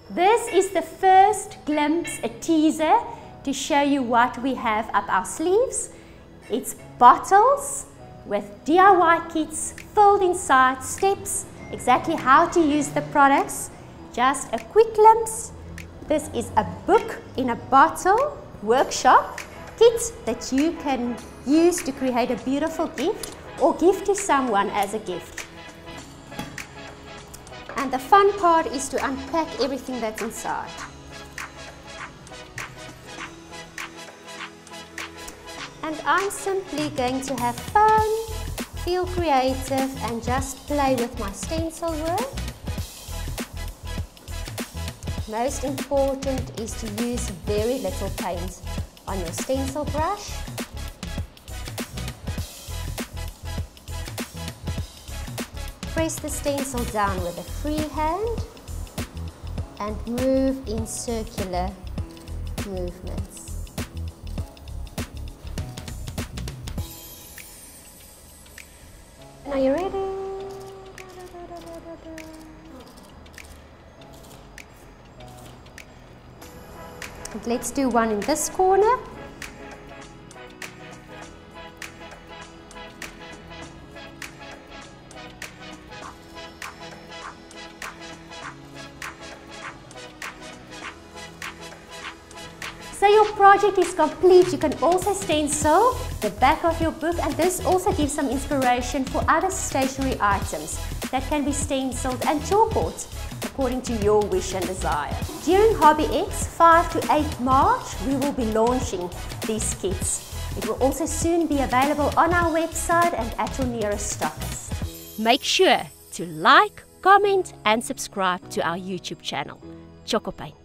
This is the first glimpse, a teaser, to show you what we have up our sleeves. It's bottles with DIY kits filled inside, steps, exactly how to use the products. Just a quick glimpse. This is a book in a bottle workshop kit that you can use to create a beautiful gift or give to someone as a gift. And the fun part is to unpack everything that's inside. And I'm simply going to have fun, feel creative, and just play with my stencil work. Most important is to use very little paint on your stencil brush. Press the stencil down with a free hand and move in circular movements. Are you ready? And let's do one in this corner. So your project is complete. You can also stencil the back of your book, and this also gives some inspiration for other stationery items that can be stenciled and chalkboard according to your wish and desire. During Hobby X 5 to 8 March, we will be launching these kits. It will also soon be available on our website and at your nearest stockist. Make sure to like, comment and subscribe to our YouTube channel, Tjhoko Paint.